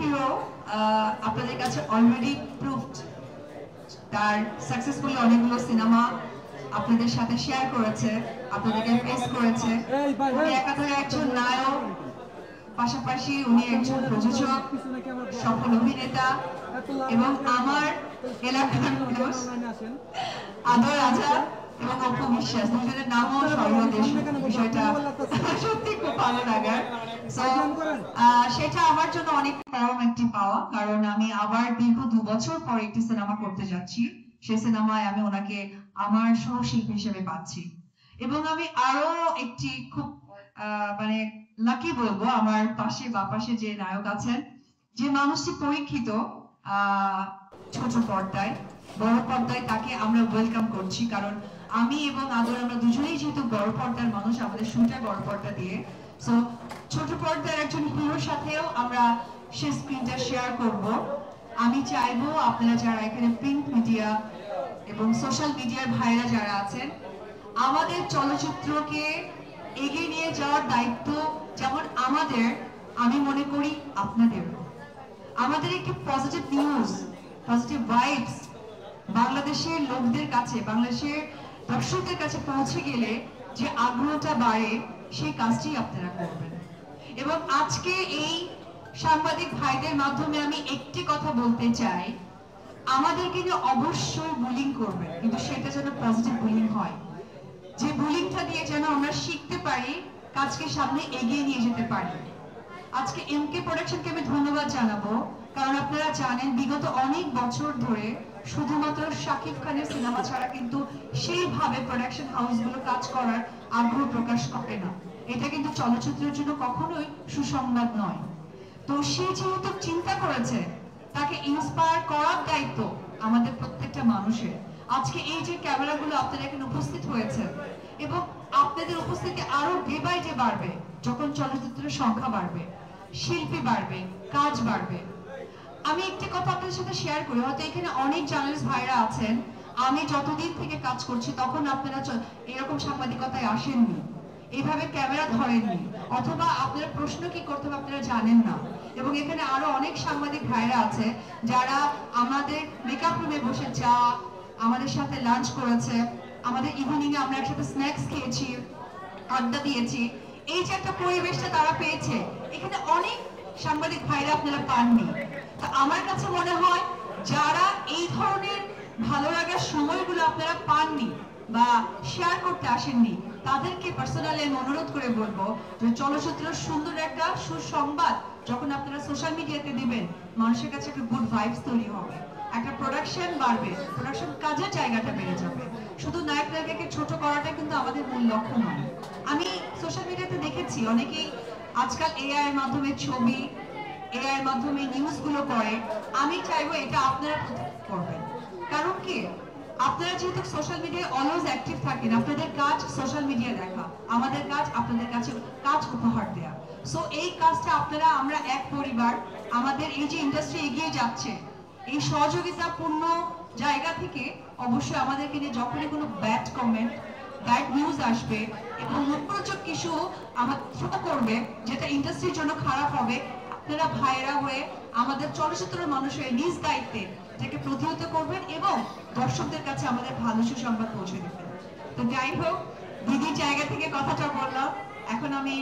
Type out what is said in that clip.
Hero আপনাদের কাছে already proved, তার সাকসেসফুলি অনেকগুলো সিনেমা আপনাদের সাথে শেয়ার করেছে, আপনাদেরকে ফেস করেছে। উনি একাধারে একজন নায়ক, পাশাপাশি উনি একজন প্রযোজক, সফল অভিনেতা এবং আমার এলাকার মানুষ আদর আজাদ এবং অপু বিশ্বাস, দুজনের নামও সর্বদেশ। বিষয়টা সত্যি খুব ভালো লাগার। সেটা আমার জন্য অনেক পরম একটি পাওয়া, কারণ আমি আবার দীর্ঘ 2 বছর পর একটি সিনেমা করতে যাচ্ছি। সেই সিনেমায় আমি ওনাকে আমার সহশিল্পী হিসেবে পাচ্ছি এবং আমি আরো একটি খুব মানে লাকি বলবো, আমার পাশে বা পাশে যে নায়ক আছেন, যে মানুষটি পরীক্ষিত ছোট পর্দায়, বড় পর্দায় তাকে আমরা ওয়েলকাম করছি। কারণ আমি এবং আদর আমরা দুজনেই যেহেতু বড় পর্দার মানুষ, আমাদের শুরুটা বড় পর্দা দিয়ে, সো ছোট পর্দার একজন হিরোর সাথেও আমরা সে স্ক্রিনটা শেয়ার করব। আমি চাইবো আপনারা যারা এখানে প্রিন্ট মিডিয়া এবং সোশ্যাল মিডিয়ার ভাইরা যারা আছেন, আমাদের চলচ্চিত্রকে এগিয়ে নিয়ে যাওয়ার দায়িত্ব যেমন আমাদের, আমি মনে করি আপনাদেরও। আমাদের একটি পজিটিভ নিউজ, পজিটিভ ভাইবস বাংলাদেশের লোকদের কাছে, বাংলাদেশের দর্শকদের কাছে পৌঁছে গেলে যে আগ্রহটা বাড়ে, সেই কাজটি আপনারা করবেন। এবং আজকে এই সাংবাদিক ভাইদের মাধ্যমে আমি একটি কথা বলতে চাই, আমাদেরকে নিয়ে অবশ্যই বুলিং করবেন, কিন্তু সেটা যেন পজিটিভ বুলিং হয়, যে বুলিংটা দিয়ে যেন আমরা শিখতে পারি, কাজকে সামনে এগিয়ে নিয়ে যেতে পারি। আজকে এমকে প্রোডাকশনকে আমি ধন্যবাদ জানাবো, কারণ আপনারা জানেন বিগত অনেক বছর ধরে শুধুমাত্র শাকিব খানের সিনেমা ছাড়া কিন্তু সেইভাবে প্রোডাকশন হাউসগুলো কাজ করার আগ্রহ প্রকাশ করে না। এটা কিন্তু চলচ্চিত্রের জন্য কখনোই সুসংবাদ নয়। তো সে যেহেতু চিন্তা করেছে, তাকে ইন্সপায়ার করার দায়িত্ব আমাদের প্রত্যেকটা মানুষের। আজকে এই যে ক্যামেরাগুলো আপনারা এখানে উপস্থিত হয়েছে এবং আপনাদের উপস্থিতি আরো ডে বাই ডে বাড়বে, যখন চলচ্চিত্রের সংখ্যা বাড়বে, শিল্পী বাড়বে, কাজ বাড়বে। আমি একটি কথা আপনাদের সাথে শেয়ার করি, হয়তো এখানে অনেক জার্নালিস্ট ভাইরা আছেন, আমি যতদিন থেকে কাজ করছি তখন আপনারা এরকম সাংবাদিকতায় আসেননি, এইভাবে ক্যামেরা ধরেননি, অথবা আপনারা প্রশ্ন কি করতে হবে আপনারা জানেন না। এবং এখানে আরো অনেক সাংবাদিক ভাইরা আছে যারা আমাদের মেকআপ রুমে বসে চা, আমাদের সাথে লাঞ্চ করেছে, আমাদের ইভিনিং এ আমরা একসাথে স্ন্যাক্স খেয়েছি, আড্ডা দিয়েছি। এই যে একটা পরিবেশটা তারা পেয়েছে, এখানে অনেক সাংবাদিক ভাইরা আপনারা পাননি। তা আমার কাছে মনে হয় যারা এই ধরনের ভালো লাগার সময়গুলো আপনারা পাননি বা শেয়ার করতে আসেননি, তাদেরকে পার্সোনালি আমি অনুরোধ করে বলবো যে চলচ্চিত্রের সুন্দর একটা সুসংবাদ যখন আপনারা সোশ্যাল মিডিয়াতে দিবেন, মানুষের কাছে একটা গুড ভাইবস তৈরি হবে, একটা প্রোডাকশন বাড়বে, প্রোডাকশন কাজের জায়গাটা বেড়ে যাবে। শুধু নায়ক নায়িকাকে ছোট করাটা কিন্তু আমাদের মূল লক্ষ্য নয়। আমি সোশ্যাল মিডিয়াতে দেখেছি অনেকেই আজকাল এআই এর মাধ্যমে ছবি, এআই এর মাধ্যমে নিউজগুলো করে। আমি চাইবো এটা আপনারা করবেন, কারণ কি আপনারা যেহেতু সোশ্যাল মিডিয়ায় অলওয়েজ অ্যাক্টিভ থাকেন, আপনাদের কাজ সোশ্যাল মিডিয়া দেখা, আমাদের কাজ আপনাদের কাছে কাজ উপহার দেয়া। সো এই কাজটা আপনারা, আমরা এক পরিবার, আমাদের এই যে ইন্ডাস্ট্রি এগিয়ে যাচ্ছে, এই সহযোগিতাপূর্ণ জায়গা থেকে অবশ্যই আমাদেরকে নিয়ে যখনই কোনো ব্যাড কমেন্ট, ব্যাড নিউজ আসবে এবং মুখরোচক কিছু আমার ছোট করবে যেটা ইন্ডাস্ট্রির জন্য খারাপ হবে, আপনারা ভাইরা হয়ে আমাদের চলচ্চিত্রের মানুষ হয়ে নিজ দায়িত্বে এটাকে প্রতিহত করবেন এবং দর্শকদের কাছে আমাদের ভালো সুসংবাদ পৌঁছে দেবেন। তো যাই হোক, দিদির জায়গা থেকে কথাটা বললাম, এখন আমি